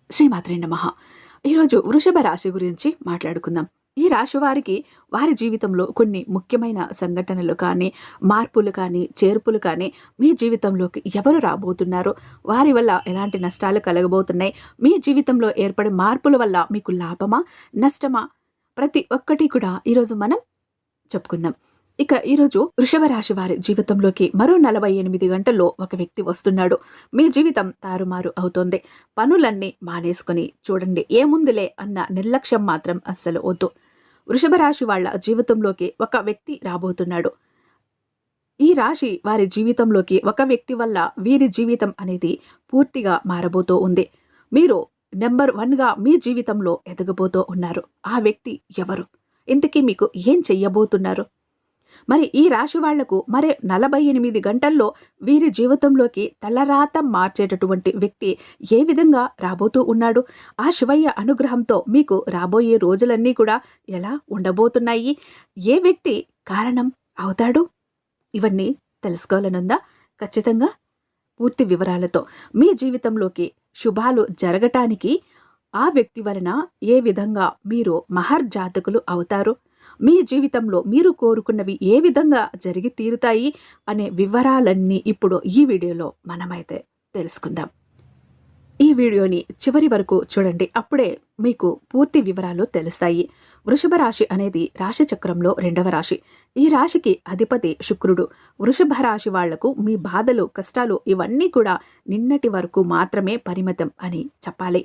శ్రీమాత్రే నమః. ఈరోజు వృషభ రాశి గురించి మాట్లాడుకుందాం. ఈ రాశి వారికి వారి జీవితంలో కొన్ని ముఖ్యమైన సంఘటనలు కానీ, మార్పులు కానీ, చేర్పులు కానీ మీ జీవితంలోకి ఎవరు రాబోతున్నారు? వారి వల్ల ఎలాంటి నష్టాలు కలగబోతున్నాయి? మీ జీవితంలో ఏర్పడే మార్పుల వల్ల మీకు లాభమా? నష్టమా? ప్రతి ఒక్కటి కూడా ఈరోజు మనం చెప్పుకుందాం. ఇక ఈరోజు వృషభ రాశి వారి జీవితంలోకి మరో 48 గంటల్లో ఒక వ్యక్తి వస్తున్నాడు. మీ జీవితం తారుమారు అవుతోంది. పనులన్నీ మానేసుకొని చూడండి, ఏముందిలే అన్న నిర్లక్ష్యం మాత్రం అస్సలు వద్దు. వృషభ రాశి వాళ్ళ జీవితంలోకి ఒక వ్యక్తి రాబోతున్నాడు. ఈ రాశి వారి జీవితంలోకి ఒక వ్యక్తి వల్ల వీరి జీవితం అనేది పూర్తిగా మారబోతూ ఉంది. మీరు నెంబర్ 1గా మీ జీవితంలో ఎదగబోతూ ఉన్నారు. ఆ వ్యక్తి ఎవరు? ఇంతకీ మీకు ఏం చెయ్యబోతున్నారు? మరి ఈ రాశి వాళ్లకు మరి 48 గంటల్లో వీరి జీవితంలోకి తలరాత మార్చేటటువంటి వ్యక్తి ఏ విధంగా రాబోతూ ఉన్నాడు? ఆ శివయ్య అనుగ్రహంతో మీకు రాబోయే రోజులన్నీ కూడా ఎలా ఉండబోతున్నాయి? ఏ వ్యక్తి కారణం అవుతాడు? ఇవన్నీ తెలుసుకోవాలనుందా? ఖచ్చితంగా పూర్తి వివరాలతో మీ జీవితంలోకి శుభాలు జరగటానికి ఆ వ్యక్తి వలన ఏ విధంగా మీరు మహర్జాతకులు అవుతారు, మీ జీవితంలో మీరు కోరుకున్నవి ఏ విధంగా జరిగి తీరుతాయి అనే వివరాలన్నీ ఇప్పుడు ఈ వీడియోలో మనమైతే తెలుసుకుందాం. ఈ వీడియోని చివరి వరకు చూడండి, అప్పుడే మీకు పూర్తి వివరాలు తెలుస్తాయి. వృషభ రాశి అనేది రాశి చక్రంలో 2వ రాశి. ఈ రాశికి అధిపతి శుక్రుడు. వృషభ రాశి వాళ్లకు మీ బాధలు, కష్టాలు ఇవన్నీ కూడా నిన్నటి వరకు మాత్రమే పరిమితం అని చెప్పాలి.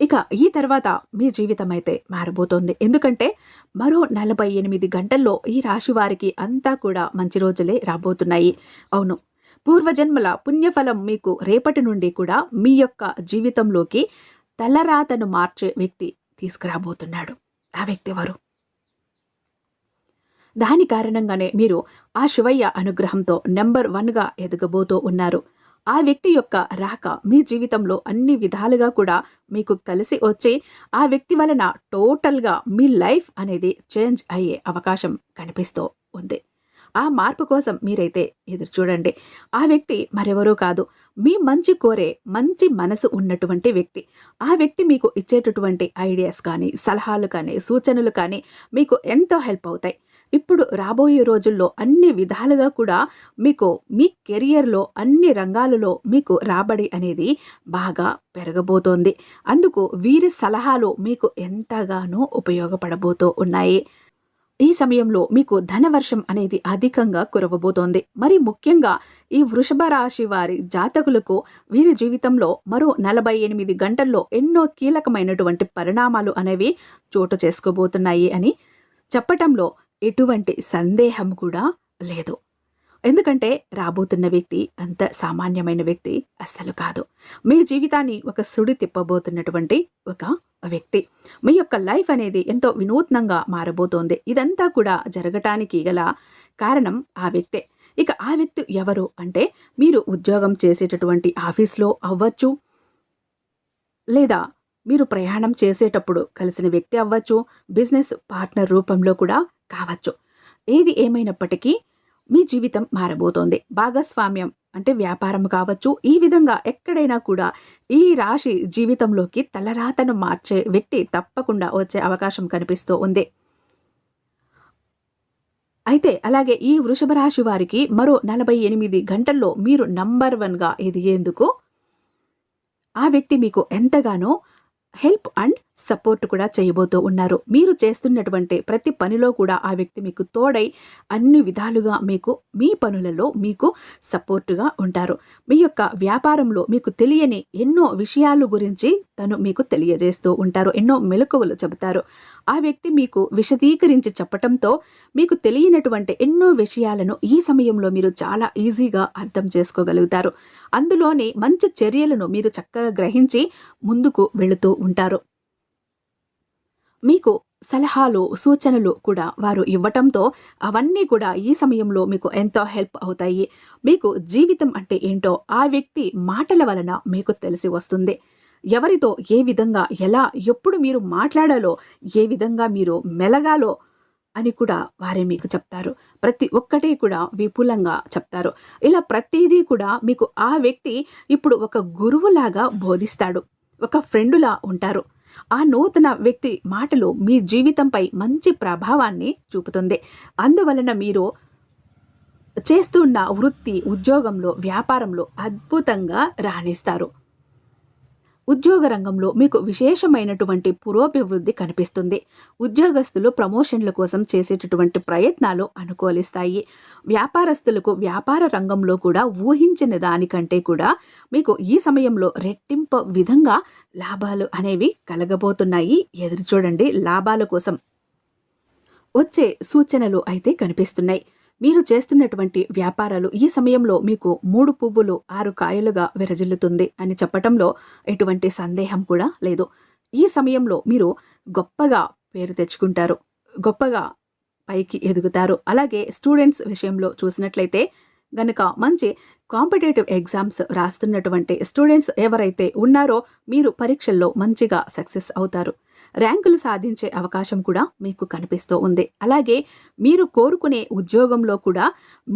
ఇక ఈ తర్వాత మీ జీవితం అయితే మారబోతోంది. ఎందుకంటే మరో 48 గంటల్లో ఈ రాశి వారికి అంతా కూడా మంచి రోజులే రాబోతున్నాయి. అవును, పూర్వజన్మల పుణ్యఫలం మీకు రేపటి నుండి కూడా మీ యొక్క జీవితంలోకి తలరాతను మార్చే వ్యక్తి తీసుకురాబోతున్నాడు. ఆ వ్యక్తి ఎవరు? దాని కారణంగానే మీరు ఆ శివయ్య అనుగ్రహంతో నెంబర్ 1గా ఎదగబోతూ ఉన్నారు. ఆ వ్యక్తి యొక్క రాక మీ జీవితంలో అన్ని విధాలుగా కూడా మీకు కలిసి వచ్చి ఆ వ్యక్తి వలన టోటల్గా మీ లైఫ్ అనేది చేంజ్ అయ్యే అవకాశం కనిపిస్తూ ఉంది. ఆ మార్పు కోసం మీరైతే ఎదురు చూడండి. ఆ వ్యక్తి మరెవరూ కాదు, మీ మంచి కోరే మంచి మనసు ఉన్నటువంటి వ్యక్తి. ఆ వ్యక్తి మీకు ఇచ్చేటటువంటి ఐడియాస్ కానీ, సలహాలు కానీ, సూచనలు కానీ మీకు ఎంతో హెల్ప్ అవుతాయి. ఇప్పుడు రాబోయే రోజుల్లో అన్ని విధాలుగా కూడా మీకు మీ కెరియర్లో అన్ని రంగాలలో మీకు రాబడి అనేది బాగా పెరగబోతోంది. అందుకు వీరి సలహాలు మీకు ఎంతగానో ఉపయోగపడబోతూ ఉన్నాయి. ఈ సమయంలో మీకు ధనవర్షం అనేది అధికంగా కురవబోతోంది. మరి ముఖ్యంగా ఈ వృషభ రాశి వారి జాతకులకు వీరి జీవితంలో మరో 48 గంటల్లో ఎన్నో కీలకమైనటువంటి పరిణామాలు అనేవి చోటు చేసుకోబోతున్నాయి అని చెప్పటంలో ఎటువంటి సందేహం కూడా లేదు. ఎందుకంటే రాబోతున్న వ్యక్తి అంత సామాన్యమైన వ్యక్తి అస్సలు కాదు. మీ జీవితాన్ని ఒక సుడి తిప్పబోతున్నటువంటి ఒక వ్యక్తి. మీ యొక్క లైఫ్ అనేది ఎంతో వినూత్నంగా మారబోతోంది. ఇదంతా కూడా జరగటానికి గల కారణం ఆ వ్యక్తే. ఇక ఆ వ్యక్తి ఎవరు అంటే, మీరు ఉద్యోగం చేసేటటువంటి ఆఫీస్లో అవ్వచ్చు, లేదా మీరు ప్రయాణం చేసేటప్పుడు కలిసిన వ్యక్తి అవ్వచ్చు, బిజినెస్ పార్ట్నర్ రూపంలో కూడా కావచ్చు. ఏది ఏమైనప్పటికీ మీ జీవితం మారబోతోంది. భాగస్వామ్యం అంటే వ్యాపారం కావచ్చు. ఈ విధంగా ఎక్కడైనా కూడా ఈ రాశి జీవితంలోకి తలరాతను మార్చే వ్యక్తి తప్పకుండా వచ్చే అవకాశం కనిపిస్తూ ఉంది. అయితే అలాగే ఈ వృషభ రాశి వారికి మరో 48 గంటల్లో మీరు నంబర్ 1గా ఎదిగేందుకు ఆ వ్యక్తి మీకు ఎంతగానో హెల్ప్ అండ్ సపోర్ట్ కూడా చేయబోతూ ఉన్నారు. మీరు చేస్తున్నటువంటి ప్రతి పనిలో కూడా ఆ వ్యక్తి మీకు తోడై అన్ని విధాలుగా మీకు మీ పనులలో మీకు సపోర్టుగా ఉంటారు. మీ యొక్క వ్యాపారంలో మీకు తెలియని ఎన్నో విషయాల గురించి తను మీకు తెలియజేస్తూ ఉంటారు. ఎన్నో మెలకువలు చెబుతారు. ఆ వ్యక్తి మీకు విశదీకరించి చెప్పటంతో మీకు తెలియనటువంటి ఎన్నో విషయాలను ఈ సమయంలో మీరు చాలా ఈజీగా అర్థం చేసుకోగలుగుతారు. అందులోని మంచి చర్యలను మీరు చక్కగా గ్రహించి ముందుకు వెళుతూ ఉంటారు. మీకు సలహాలు, సూచనలు కూడా వారు ఇవ్వటంతో అవన్నీ కూడా ఈ సమయంలో మీకు ఎంతో హెల్ప్ అవుతాయి. మీకు జీవితం అంటే ఏంటో ఆ వ్యక్తి మాటల వలన మీకు తెలిసి వస్తుంది. ఎవరితో ఏ విధంగా, ఎలా, ఎప్పుడు మీరు మాట్లాడాలో, ఏ విధంగా మీరు మెలగాలో అని కూడా వారే మీకు చెప్తారు. ప్రతి ఒక్కటి కూడా విపులంగా చెప్తారు. ఇలా ప్రతిదీ కూడా మీకు ఆ వ్యక్తి ఇప్పుడు ఒక గురువులాగా బోధిస్తాడు. ఒక ఫ్రెండులా ఉంటారు. ఆ నూతన వ్యక్తి మాటలు మీ జీవితంపై మంచి ప్రభావాన్ని చూపుతుంది. అందువలన మీరు చేస్తున్న వృత్తి, ఉద్యోగంలో, వ్యాపారంలో అద్భుతంగా రాణిస్తారు. ఉద్యోగ రంగంలో మీకు విశేషమైనటువంటి పురోభివృద్ధి కనిపిస్తుంది. ఉద్యోగస్తులు ప్రమోషన్ల కోసం చేసేటటువంటి ప్రయత్నాలు అనుకూలిస్తాయి. వ్యాపారస్తులకు వ్యాపార రంగంలో కూడా ఊహించిన దానికంటే కూడా మీకు ఈ సమయంలో రెట్టింపు విధంగా లాభాలు అనేవి కలగబోతున్నాయి. ఎదురు చూడండి లాభాల కోసం. వచ్చే సూచనలు అయితే కనిపిస్తున్నాయి. మీరు చేస్తున్నటువంటి వ్యాపారాలు ఈ సమయంలో మీకు 3 పువ్వులు 6 కాయలుగా విరజిల్లుతుంది అని చెప్పటంలో ఎటువంటి సందేహం కూడా లేదు. ఈ సమయంలో మీరు గొప్పగా పేరు తెచ్చుకుంటారు. గొప్పగా పైకి ఎదుగుతారు. అలాగే స్టూడెంట్స్ విషయంలో చూసినట్లయితే గనక మంచి కాంపిటేటివ్ ఎగ్జామ్స్ రాస్తున్నటువంటి స్టూడెంట్స్ ఎవరైతే ఉన్నారో మీరు పరీక్షల్లో మంచిగా సక్సెస్ అవుతారు. ర్యాంకులు సాధించే అవకాశం కూడా మీకు కనిపిస్తూ ఉంది. అలాగే మీరు కోరుకునే ఉద్యోగంలో కూడా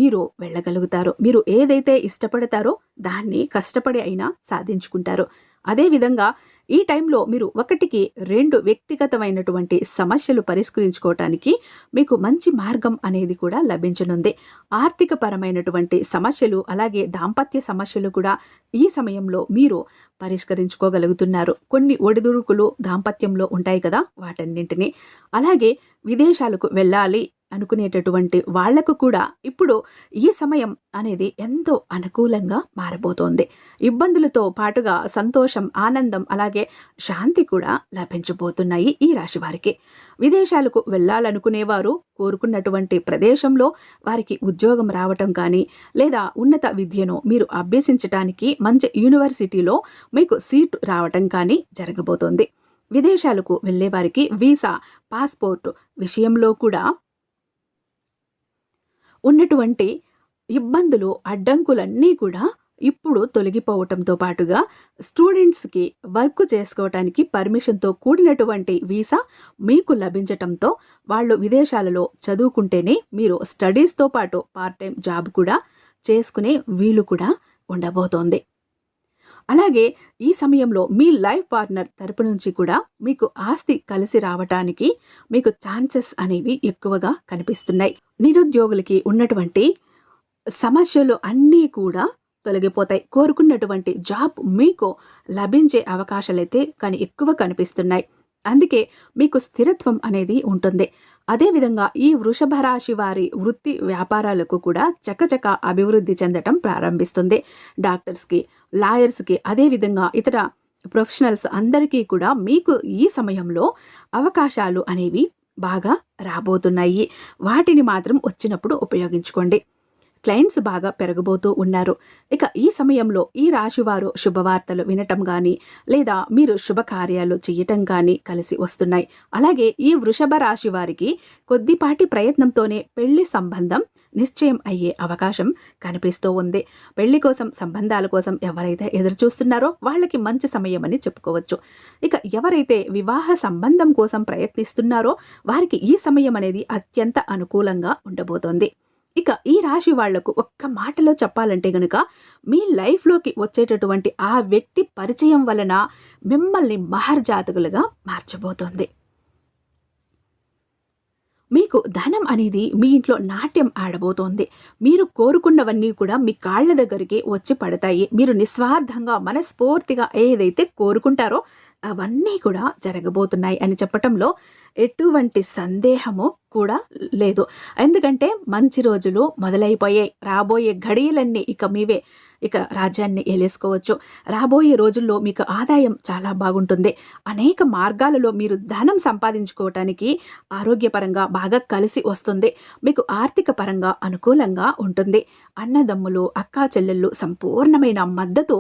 మీరు వెళ్ళగలుగుతారు. మీరు ఏదైతే ఇష్టపడతారో దాన్ని కష్టపడి అయినా సాధించుకుంటారు. అదేవిధంగా ఈ టైంలో మీరు 1-2 వ్యక్తిగతమైనటువంటి సమస్యలు పరిష్కరించుకోవటానికి మీకు మంచి మార్గం అనేది కూడా లభించనుంది. ఆర్థిక పరమైనటువంటి సమస్యలు అలాగే దాంపత్య సమస్యలు కూడా ఈ సమయంలో మీరు పరిష్కరించుకోగలుగుతున్నారు. కొన్ని ఒడిదుడుకులు దాంపత్యంలో ఉంటాయి కదా, వాటన్నింటినీ. అలాగే విదేశాలకు వెళ్ళాలి అనుకునేటటువంటి వాళ్లకు కూడా ఇప్పుడు ఈ సమయం అనేది ఎంతో అనుకూలంగా మారబోతోంది. ఇబ్బందులతో పాటుగా సంతోషం, ఆనందం అలాగే శాంతి కూడా లభించబోతున్నాయి ఈ రాశి వారికి. విదేశాలకు వెళ్ళాలనుకునేవారు కోరుకున్నటువంటి ప్రదేశంలో వారికి ఉద్యోగం రావటం కానీ లేదా ఉన్నత విద్యను మీరు అభ్యసించటానికి మంచి యూనివర్సిటీలో మీకు సీటు రావటం కానీ జరగబోతోంది. విదేశాలకు వెళ్ళే వారికి వీసా, పాస్పోర్ట్ విషయంలో కూడా ఉన్నటువంటి ఇబ్బందులు, అడ్డంకులన్నీ కూడా ఇప్పుడు తొలగిపోవటంతో పాటుగా స్టూడెంట్స్కి వర్క్ చేసుకోవటానికి పర్మిషన్తో కూడినటువంటి వీసా మీకు లభించటంతో వాళ్ళు విదేశాలలో చదువుకుంటేనే మీరు స్టడీస్తో పాటు పార్ట్ టైం జాబ్ కూడా చేసుకునే వీలు కూడా ఉండబోతోంది. అలాగే ఈ సమయంలో మీ లైఫ్ పార్ట్నర్ తరపు నుంచి కూడా మీకు ఆస్తి కలిసి రావటానికి మీకు ఛాన్సెస్ అనేవి ఎక్కువగా కనిపిస్తున్నాయి. నిరుద్యోగులకి ఉన్నటువంటి సమస్యలు అన్నీ కూడా తొలగిపోతాయి. కోరుకున్నటువంటి జాబ్ మీకు లభించే అవకాశాలైతే ఎక్కువ కనిపిస్తున్నాయి. అందుకే మీకు స్థిరత్వం అనేది ఉంటుంది. అదేవిధంగా ఈ వృషభ రాశి వారి వృత్తి వ్యాపారాలకు కూడా చకచక అభివృద్ధి చెందటం ప్రారంభిస్తుంది. డాక్టర్స్కి, లాయర్స్కి, అదేవిధంగా ఇతర ప్రొఫెషనల్స్ అందరికీ కూడా మీకు ఈ సమయంలో అవకాశాలు అనేవి బాగా రాబోతున్నాయి. వాటిని మాత్రం వచ్చినప్పుడు ఉపయోగించుకోండి. క్లయింట్స్ బాగా పెరగబోతూ ఉన్నారు. ఇక ఈ సమయంలో ఈ రాశివారు శుభవార్తలు వినటం కానీ లేదా మీరు శుభకార్యాలు చేయటం కానీ కలిసి వస్తున్నాయి. అలాగే ఈ వృషభ రాశి వారికి కొద్దిపాటి ప్రయత్నంతోనే పెళ్లి సంబంధం నిశ్చయం అయ్యే అవకాశం కనిపిస్తూ ఉంది. పెళ్లి కోసం, సంబంధాల కోసం ఎవరైతే ఎదురు చూస్తున్నారో వాళ్ళకి మంచి సమయం అని చెప్పుకోవచ్చు. ఇక ఎవరైతే వివాహ సంబంధం కోసం ప్రయత్నిస్తున్నారో వారికి ఈ సమయం అనేది అత్యంత అనుకూలంగా ఉండబోతోంది. ఇక ఈ రాశి వాళ్లకు ఒక్క మాటలో చెప్పాలంటే గనుక మీ లైఫ్లోకి వచ్చేటటువంటి ఆ వ్యక్తి పరిచయం వలన మిమ్మల్ని మహర్జాతకులుగా మార్చబోతోంది. మీకు ధనం అనేది మీ ఇంట్లో నాట్యం ఆడబోతోంది. మీరు కోరుకున్నవన్నీ కూడా మీ కాళ్ళ దగ్గరికి వచ్చి పడతాయి. మీరు నిస్వార్థంగా, మనస్ఫూర్తిగా ఏదైతే కోరుకుంటారో అవన్నీ కూడా జరగబోతున్నాయి అని చెప్పటంలో ఎటువంటి సందేహము కూడా లేదు. ఎందుకంటే మంచి రోజులు మొదలైపోయాయి. రాబోయే ఘడియలన్నీ ఇక మీవే. ఇక రాజ్యాన్ని ఏలేసుకోవచ్చు. రాబోయే రోజుల్లో మీకు ఆదాయం చాలా బాగుంటుంది. అనేక మార్గాలలో మీరు ధనం సంపాదించుకోవటానికి ఆరోగ్యపరంగా బాగా కలిసి వస్తుంది. మీకు ఆర్థిక పరంగా అనుకూలంగా ఉంటుంది. అన్నదమ్ములు, అక్కా చెల్లెళ్ళు సంపూర్ణమైన మద్దతు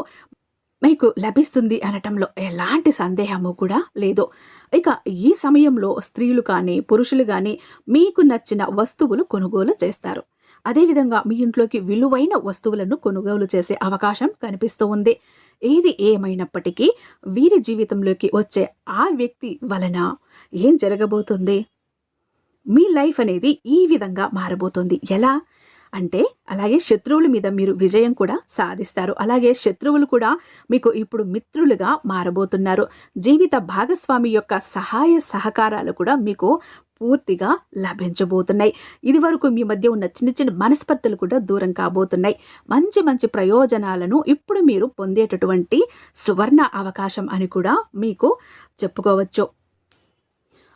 మీకు లభిస్తుంది అనటంలో ఎలాంటి సందేహము కూడా లేదు. ఇక ఈ సమయంలో స్త్రీలు కానీ, పురుషులు కానీ మీకు నచ్చిన వస్తువులు కొనుగోలు చేస్తారు. అదేవిధంగా మీ ఇంట్లోకి విలువైన వస్తువులను కొనుగోలు చేసే అవకాశం కనిపిస్తూ ఉంది. ఏది ఏమైనప్పటికీ వీరి జీవితంలోకి వచ్చే ఆ వ్యక్తి వలన ఏం జరగబోతుంది? మీ లైఫ్ అనేది ఈ విధంగా మారబోతుంది. ఎలా? అంటే అలాగే శత్రువుల మీద మీరు విజయం కూడా సాధిస్తారు. అలాగే శత్రువులు కూడా మీకు ఇప్పుడు మిత్రులుగా మారబోతున్నారు. జీవిత భాగస్వామి యొక్క సహాయ సహకారాలు కూడా మీకు పూర్తిగా లభించబోతున్నాయి. ఇదివరకు మీ మధ్య ఉన్న చిన్న చిన్న మనస్పర్ధలు కూడా దూరం కాబోతున్నాయి. మంచి మంచి ప్రయోజనాలను ఇప్పుడు మీరు పొందేటటువంటి సువర్ణ అవకాశం అని కూడా మీకు చెప్పుకోవచ్చు.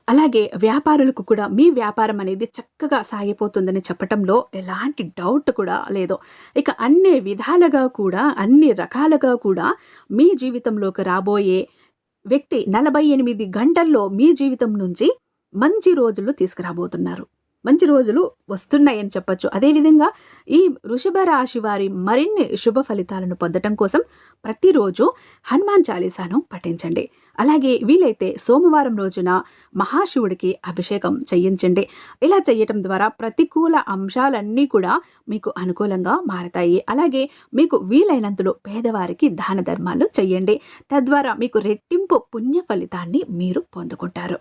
అలాగే వ్యాపారులకు కూడా మీ వ్యాపారం అనేది చక్కగా సాగిపోతుందని చెప్పటంలో ఎలాంటి డౌట్ కూడా లేదు. ఇక అన్ని విధాలుగా కూడా, అన్ని రకాలుగా కూడా మీ జీవితంలోకి రాబోయే వ్యక్తి 48 గంటల్లో మీ జీవితం నుంచి మంచి రోజులు తీసుకురాబోతున్నారు. మంచి రోజులు వస్తున్నాయని చెప్పొచ్చు. అదేవిధంగా ఈ వృషభ రాశి వారి మరిన్ని శుభ ఫలితాలను పొందటం కోసం ప్రతిరోజు హనుమాన్ చాలీసాను పఠించండి. అలాగే వీలైతే సోమవారం రోజున మహాశివుడికి అభిషేకం చేయించండి. ఇలా చేయటం ద్వారా ప్రతికూల అంశాలన్నీ కూడా మీకు అనుకూలంగా మారతాయి. అలాగే మీకు వీలైనంతలో పేదవారికి దాన ధర్మాలు చేయండి. తద్వారా మీకు రెట్టింపు పుణ్య ఫలితాన్ని మీరు పొందుకుంటారు.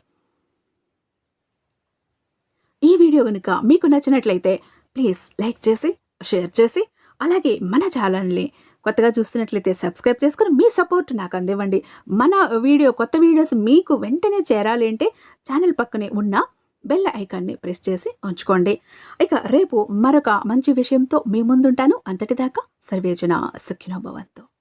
ఈ వీడియో గనుక మీకు నచ్చినట్లయితే ప్లీజ్ లైక్ చేసి, షేర్ చేసి, అలాగే మన ఛానల్ని కొత్తగా చూస్తున్నట్లయితే సబ్స్క్రైబ్ చేసుకొని మీ సపోర్ట్ నాకు అందివ్వండి. మన కొత్త వీడియోస్ మీకు వెంటనే చేరాలి అంటే ఛానల్ పక్కనే ఉన్న బెల్ ఐకాన్ని ప్రెస్ చేసి ఉంచుకోండి. ఇక రేపు మరొక మంచి విషయంతో మీ ముందుంటాను. అంతటిదాకా సర్వేజన సుఖినో భవంతు.